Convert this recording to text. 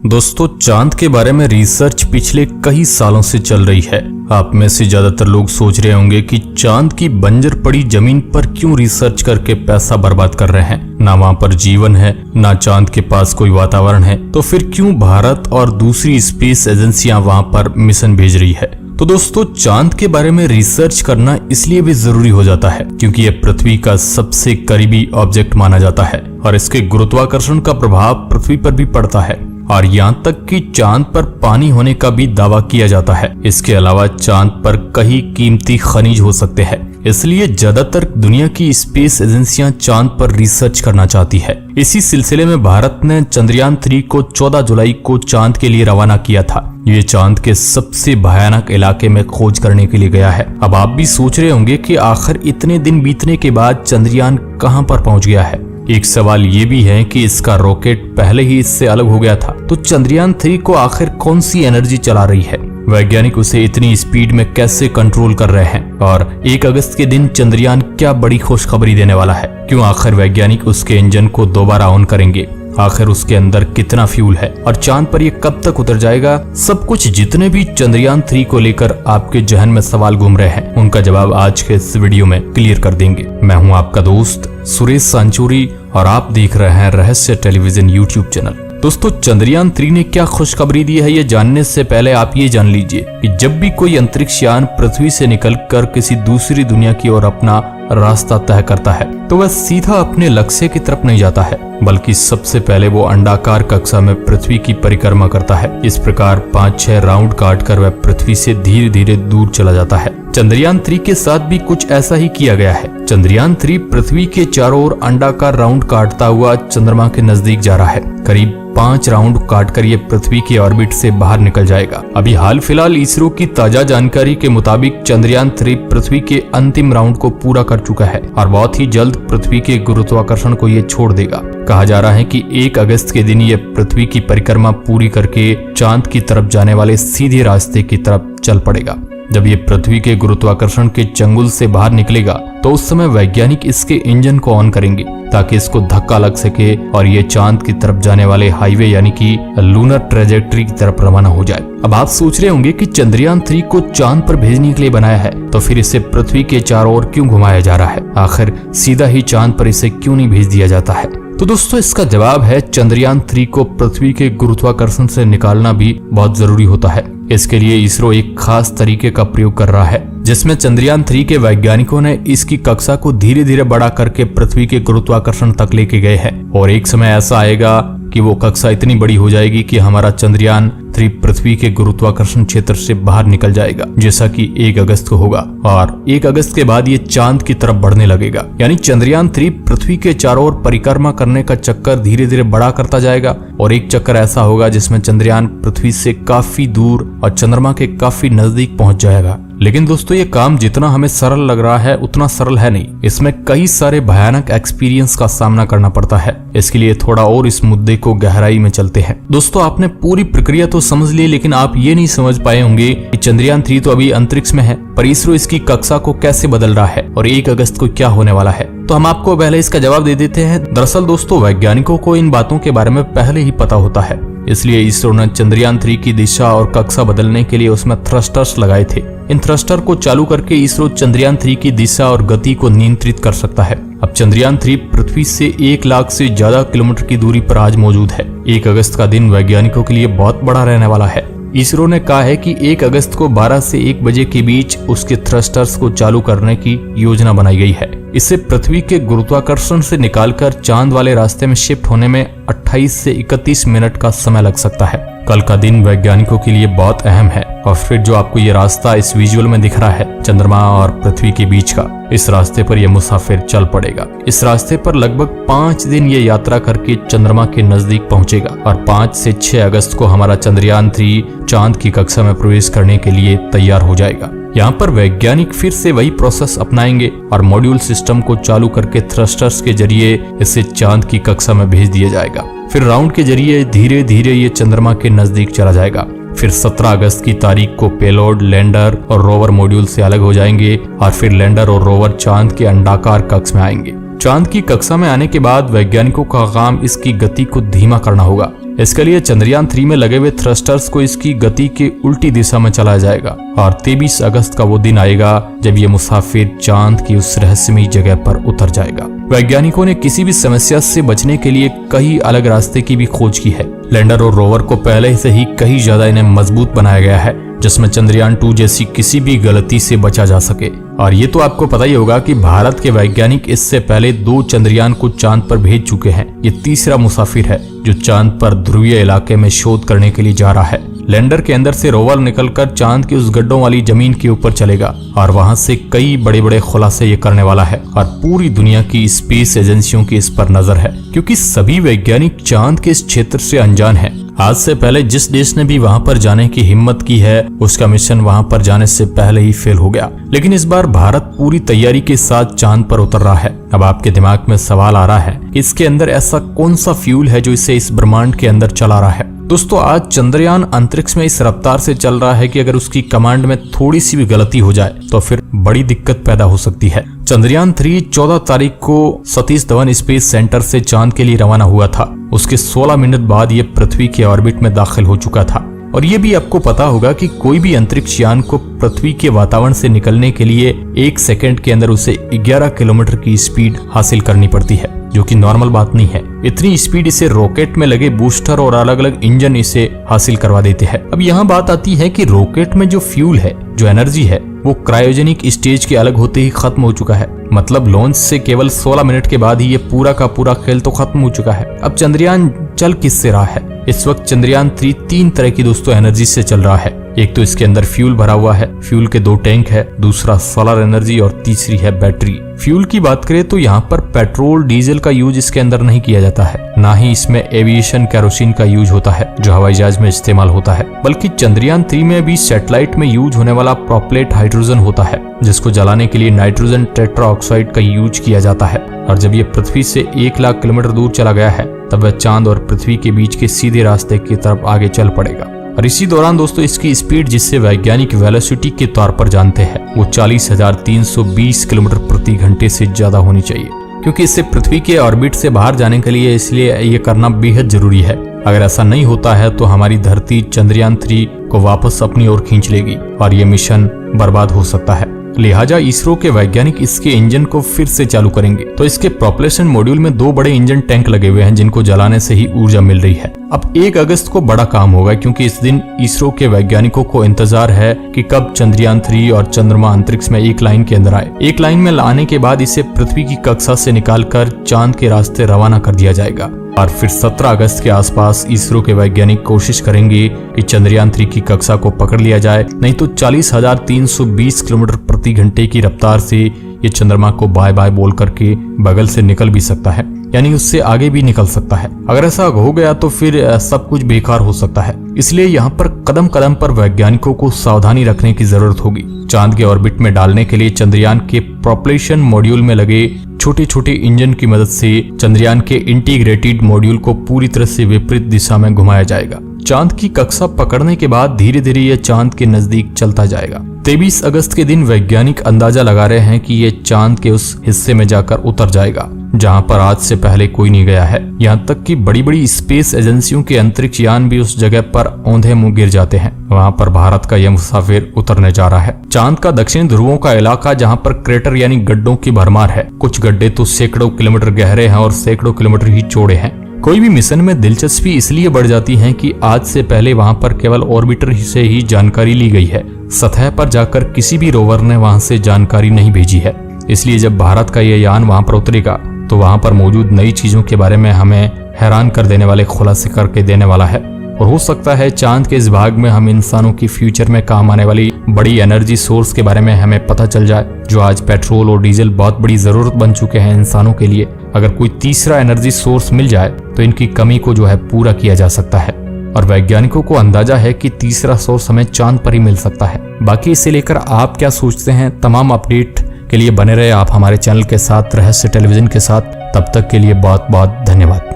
दोस्तों, चांद के बारे में रिसर्च पिछले कई सालों से चल रही है। आप में से ज्यादातर लोग सोच रहे होंगे कि चांद की बंजर पड़ी जमीन पर क्यों रिसर्च करके पैसा बर्बाद कर रहे हैं। ना वहाँ पर जीवन है, ना चांद के पास कोई वातावरण है, तो फिर क्यों भारत और दूसरी स्पेस एजेंसियां वहाँ पर मिशन भेज रही है। तो दोस्तों, चांद के बारे में रिसर्च करना इसलिए भी जरूरी हो जाता है क्योंकि यह पृथ्वी का सबसे करीबी ऑब्जेक्ट माना जाता है और इसके गुरुत्वाकर्षण का प्रभाव पृथ्वी पर भी पड़ता है और यहाँ तक कि चांद पर पानी होने का भी दावा किया जाता है। इसके अलावा चांद पर कई कीमती खनिज हो सकते हैं, इसलिए ज्यादातर दुनिया की स्पेस एजेंसियां चांद पर रिसर्च करना चाहती है। इसी सिलसिले में भारत ने चंद्रयान 3 को 14 जुलाई को चांद के लिए रवाना किया था। ये चांद के सबसे भयानक इलाके में खोज करने के लिए गया है। अब आप भी सोच रहे होंगे कि आखिर इतने दिन बीतने के बाद चंद्रयान कहां पर पहुंच गया है। एक सवाल ये भी है कि इसका रॉकेट पहले ही इससे अलग हो गया था, तो चंद्रयान 3 को आखिर कौन सी एनर्जी चला रही है, वैज्ञानिक उसे इतनी स्पीड में कैसे कंट्रोल कर रहे हैं और 1 अगस्त के दिन चंद्रयान क्या बड़ी खुशखबरी देने वाला है। क्यों आखिर वैज्ञानिक उसके इंजन को दोबारा ऑन करेंगे, आखिर उसके अंदर कितना फ्यूल है और चांद पर यह कब तक उतर जाएगा। सब कुछ जितने भी चंद्रयान 3 को लेकर आपके जहन में सवाल घूम रहे हैं, उनका जवाब आज के इस वीडियो में क्लियर कर देंगे। मैं हूं आपका दोस्त सुरेश सांचौरी और आप देख रहे हैं रहस्य टेलीविजन यूट्यूब चैनल। दोस्तों, चंद्रयान 3 ने क्या खुशखबरी दी है, ये जानने से पहले आप ये जान लीजिए कि जब भी कोई अंतरिक्ष यान पृथ्वी से निकलकर किसी दूसरी दुनिया की ओर अपना रास्ता तय करता है तो वह सीधा अपने लक्ष्य की तरफ नहीं जाता है, बल्कि सबसे पहले वो अंडाकार कक्षा में पृथ्वी की परिक्रमा करता है। इस प्रकार 5-6 राउंड काटकर वह पृथ्वी से धीरे धीरे दूर चला जाता है। चंद्रयान 3 के साथ भी कुछ ऐसा ही किया गया है। चंद्रयान 3 पृथ्वी के चारों ओर अंडाकार राउंड काटता हुआ चंद्रमा के नजदीक जा रहा है। करीब 5 राउंड काटकर ये पृथ्वी के ऑर्बिट से बाहर निकल जाएगा। अभी हाल फिलहाल इसरो की ताजा जानकारी के मुताबिक चंद्रयान 3 पृथ्वी के अंतिम राउंड को पूरा कर चुका है और बहुत ही जल्द पृथ्वी के गुरुत्वाकर्षण को ये छोड़ देगा। कहा जा रहा है कि 1 अगस्त के दिन ये पृथ्वी की परिक्रमा पूरी करके चांद की तरफ जाने वाले सीधे रास्ते की तरफ चल पड़ेगा। जब ये पृथ्वी के गुरुत्वाकर्षण के चंगुल से बाहर निकलेगा तो उस समय वैज्ञानिक इसके इंजन को ऑन करेंगे ताकि इसको धक्का लग सके और ये चांद की तरफ जाने वाले हाईवे यानी कि लूनर ट्रेजेक्टरी की तरफ रवाना हो जाए। अब आप सोच रहे होंगे कि चंद्रयान 3 को चांद पर भेजने के लिए बनाया है तो फिर इसे पृथ्वी के चारों ओर क्यों घुमाया जा रहा है, आखिर सीधा ही चांद पर इसे क्यों नहीं भेज दिया जाता है। तो दोस्तों, इसका जवाब है चंद्रयान 3 को पृथ्वी के गुरुत्वाकर्षण से निकालना भी बहुत जरूरी होता है। इसके लिए इसरो एक खास तरीके का प्रयोग कर रहा है जिसमें चंद्रयान 3 के वैज्ञानिकों ने इसकी कक्षा को धीरे धीरे बड़ा करके पृथ्वी के गुरुत्वाकर्षण तक लेके गए हैं और एक समय ऐसा आएगा कि वो कक्षा इतनी बड़ी हो जाएगी कि हमारा चंद्रयान 3 पृथ्वी के गुरुत्वाकर्षण क्षेत्र से बाहर निकल जाएगा, जैसा कि 1 अगस्त को होगा और 1 अगस्त के बाद ये चांद की तरफ बढ़ने लगेगा। यानी चंद्रयान 3 पृथ्वी के चारों ओर परिक्रमा करने का चक्कर धीरे धीरे बड़ा करता जाएगा और एक चक्कर ऐसा होगा जिसमें चंद्रयान पृथ्वी से काफी दूर और चंद्रमा के काफी नजदीक पहुंच जाएगा। लेकिन दोस्तों, ये काम जितना हमें सरल लग रहा है उतना सरल है नहीं। इसमें कई सारे भयानक एक्सपीरियंस का सामना करना पड़ता है। इसके लिए थोड़ा और इस मुद्दे को गहराई में चलते हैं। दोस्तों, आपने पूरी प्रक्रिया तो समझ ली, लेकिन आप ये नहीं समझ पाए होंगे कि चंद्रयान 3 तो अभी अंतरिक्ष में है, पर इसरो इसकी कक्षा को कैसे बदल रहा है और 1 अगस्त को क्या होने वाला है। तो हम आपको पहले इसका जवाब दे देते हैं। दरअसल दोस्तों, वैज्ञानिकों को इन बातों के बारे में पहले ही पता होता है, इसलिए इसरो ने चंद्रयान 3 की दिशा और कक्षा बदलने के लिए उसमें थ्रस्टर्स लगाए थे। इन थ्रस्टर को चालू करके इसरो चंद्रयान 3 की दिशा और गति को नियंत्रित कर सकता है। अब चंद्रयान 3 पृथ्वी से 1 लाख से ज्यादा किलोमीटर की दूरी पर आज मौजूद है। 1 अगस्त का दिन वैज्ञानिकों के लिए बहुत बड़ा रहने वाला है। इसरो ने कहा है कि 1 अगस्त को 12 से 1 बजे के बीच उसके थ्रस्टर्स को चालू करने की योजना बनाई गई है। इससे पृथ्वी के गुरुत्वाकर्षण से निकालकर चांद वाले रास्ते में शिफ्ट होने में 28 से 31 मिनट का समय लग सकता है। कल का दिन वैज्ञानिकों के लिए बहुत अहम है और फिर जो आपको ये रास्ता इस विजुअल में दिख रहा है चंद्रमा और पृथ्वी के बीच का, इस रास्ते पर यह मुसाफिर चल पड़ेगा। इस रास्ते पर लगभग 5 दिन ये यात्रा करके चंद्रमा के नजदीक पहुंचेगा और 5 से 6 अगस्त को हमारा चंद्रयान 3 चांद की कक्षा में प्रवेश करने के लिए तैयार हो जाएगा। यहाँ पर वैज्ञानिक फिर से वही प्रोसेस अपनाएंगे और मॉड्यूल सिस्टम को चालू करके थ्रस्टर्स के जरिए इसे चांद की कक्षा में भेज दिया जाएगा। फिर राउंड के जरिए धीरे धीरे ये चंद्रमा के नजदीक चला जाएगा। फिर 17 अगस्त की तारीख को पेलोड, लैंडर और रोवर मॉड्यूल से अलग हो जाएंगे और फिर लैंडर और रोवर चांद के अंडाकार कक्ष में आएंगे। चांद की कक्षा में आने के बाद वैज्ञानिकों का काम इसकी गति को धीमा करना होगा। इसके लिए चंद्रयान 3 में लगे हुए थ्रस्टर्स को इसकी गति के उल्टी दिशा में चलाया जाएगा और 23 अगस्त का वो दिन आएगा जब ये मुसाफिर चांद की उस रहस्यमयी जगह पर उतर जाएगा। वैज्ञानिकों ने किसी भी समस्या से बचने के लिए कई अलग रास्ते की भी खोज की है। लैंडर और रोवर को पहले से ही कहीं ज्यादा इन्हें मजबूत बनाया गया है जिसमें चंद्रयान 2 जैसी किसी भी गलती से बचा जा सके। और ये तो आपको पता ही होगा कि भारत के वैज्ञानिक इससे पहले 2 चंद्रयान को चांद पर भेज चुके हैं। ये तीसरा मुसाफिर है जो चांद पर ध्रुवीय इलाके में शोध करने के लिए जा रहा है। लैंडर के अंदर से रोवर निकलकर चांद की उस गड्ढों वाली जमीन के ऊपर चलेगा और वहां से कई बड़े बड़े खुलासे ये करने वाला है और पूरी दुनिया की स्पेस एजेंसियों की इस पर नजर है क्योंकि सभी वैज्ञानिक चांद के इस क्षेत्र से अनजान हैं। आज से पहले जिस देश ने भी वहां पर जाने की हिम्मत की है उसका मिशन वहां पर जाने से पहले ही फेल हो गया। लेकिन इस बार भारत पूरी तैयारी के साथ चांद पर उतर रहा है। अब आपके दिमाग में सवाल आ रहा है इसके अंदर ऐसा कौन सा फ्यूल है जो इसे इस ब्रह्मांड के अंदर चला रहा है। दोस्तों आज चंद्रयान अंतरिक्ष में इस रफ्तार से चल रहा है कि अगर उसकी कमांड में थोड़ी सी भी गलती हो जाए तो फिर बड़ी दिक्कत पैदा हो सकती है। चंद्रयान 3 14 तारीख को सतीश धवन स्पेस सेंटर से चांद के लिए रवाना हुआ था। उसके 16 मिनट बाद ये पृथ्वी के ऑर्बिट में दाखिल हो चुका था। और ये भी आपको पता होगा कि कोई भी अंतरिक्ष यान को पृथ्वी के वातावरण से निकलने के लिए 1 सेकंड के अंदर उसे 11 किलोमीटर की स्पीड हासिल करनी पड़ती है जो कि नॉर्मल बात नहीं है। इतनी स्पीड इसे रॉकेट में लगे बूस्टर और अलग अलग इंजन इसे हासिल करवा देते हैं। अब यहाँ बात आती है कि रॉकेट में जो फ्यूल है, जो एनर्जी है, वो क्रायोजेनिक स्टेज के अलग होते ही खत्म हो चुका है। मतलब लॉन्च से केवल 16 मिनट के बाद ही ये पूरा का पूरा खेल तो खत्म हो चुका है। अब चंद्रयान चल किससे रहा है? इस वक्त चंद्रयान 3 3 तरह की दोस्तों एनर्जी से चल रहा है। एक तो इसके अंदर फ्यूल भरा हुआ है, फ्यूल के 2 टैंक है, दूसरा सोलर एनर्जी और तीसरी है बैटरी। फ्यूल की बात करें तो यहाँ पर पेट्रोल डीजल का यूज इसके अंदर नहीं किया जाता है, ना ही इसमें एविएशन कैरोसिन का यूज होता है जो हवाई जहाज में इस्तेमाल होता है। बल्कि चंद्रयान 3 में भी सैटेलाइट में यूज होने वाला प्रोपलेट हाइड्रोजन होता है जिसको जलाने के लिए नाइट्रोजन टेट्रा ऑक्साइड का यूज किया जाता है। और जब ये पृथ्वी से 1 लाख किलोमीटर दूर चला गया है तब वह चांद और पृथ्वी के बीच के सीधे रास्ते की तरफ आगे चल पड़ेगा। और इसी दौरान दोस्तों इसकी स्पीड जिससे वैज्ञानिक वेलोसिटी के तौर पर जानते हैं वो 40,320 किलोमीटर प्रति घंटे से ज्यादा होनी चाहिए क्योंकि इससे पृथ्वी के ऑर्बिट से बाहर जाने के लिए इसलिए ये करना बेहद जरूरी है। अगर ऐसा नहीं होता है तो हमारी धरती चंद्रयान 3 को वापस अपनी ओर खींच लेगी और ये मिशन बर्बाद हो सकता है। लिहाजा इसरो के वैज्ञानिक इसके इंजन को फिर से चालू करेंगे। तो इसके प्रोपल्शन मॉड्यूल में 2 बड़े इंजन टैंक लगे हुए हैं जिनको जलाने से ही ऊर्जा मिल रही है। अब 1 अगस्त को बड़ा काम होगा क्योंकि इस दिन इसरो के वैज्ञानिकों को इंतजार है कि कब चंद्रयान 3 और चंद्रमा अंतरिक्ष में एक लाइन के अंदर आए। एक लाइन में लाने के बाद इसे पृथ्वी की कक्षा से निकालकर चांद के रास्ते रवाना कर दिया जाएगा और फिर 17 अगस्त के आसपास इसरो के वैज्ञानिक कोशिश करेंगे कि चंद्रयान 3 की कक्षा को पकड़ लिया जाए, नहीं तो 40,320 किलोमीटर प्रति घंटे की रफ्तार से ये चंद्रमा को बाय बाय बोल करके बगल से निकल भी सकता है, यानी उससे आगे भी निकल सकता है। अगर ऐसा हो गया तो फिर सब कुछ बेकार हो सकता है। इसलिए यहाँ पर कदम कदम पर वैज्ञानिकों को सावधानी रखने की जरूरत होगी। चांद के ऑर्बिट में डालने के लिए चंद्रयान के प्रोपल्शन मॉड्यूल में लगे छोटे छोटे इंजन की मदद से चंद्रयान के इंटीग्रेटेड मॉड्यूल को पूरी तरह से विपरीत दिशा में घुमाया जाएगा। चांद की कक्षा पकड़ने के बाद धीरे धीरे यह चांद के नजदीक चलता जाएगा। 23 अगस्त के दिन वैज्ञानिक अंदाजा लगा रहे हैं कि ये चांद के उस हिस्से में जाकर उतर जाएगा जहां पर आज से पहले कोई नहीं गया है। यहाँ तक कि बड़ी बड़ी स्पेस एजेंसियों के अंतरिक्ष यान भी उस जगह पर औंधे मुंह गिर जाते हैं। वहां पर भारत का यह मुसाफिर उतरने जा रहा है। चांद का दक्षिणी ध्रुवों का इलाका जहां पर क्रेटर यानी गड्ढों की भरमार है। कुछ गड्ढे तो सैकड़ों किलोमीटर गहरे हैं और सैकड़ों किलोमीटर ही चौड़े हैं। कोई भी मिशन में दिलचस्पी इसलिए बढ़ जाती है कि आज से पहले वहां पर केवल ऑर्बिटर से ही जानकारी ली गई है। सतह पर जाकर किसी भी रोवर ने वहां से जानकारी नहीं भेजी है। इसलिए जब भारत का यह यान वहां पर उतरेगा तो वहां पर मौजूद नई चीजों के बारे में हमें हैरान कर देने वाले खुलासे करके देने वाला है। और हो सकता है चांद के इस भाग में हम इंसानों की फ्यूचर में काम आने वाली बड़ी एनर्जी सोर्स के बारे में हमें पता चल जाए, जो आज पेट्रोल और डीजल बहुत बड़ी जरूरत बन चुके हैं इंसानों के लिए। अगर कोई तीसरा एनर्जी सोर्स मिल जाए तो इनकी कमी को जो है पूरा किया जा सकता है। और वैज्ञानिकों को अंदाजा है कि तीसरा सोर्स हमें चांद पर ही मिल सकता है। बाकी इसे लेकर आप क्या सोचते हैं? तमाम अपडेट के लिए बने रहे आप हमारे चैनल के साथ, रहस्य टेलीविजन के साथ। तब तक के लिए बहुत बहुत धन्यवाद।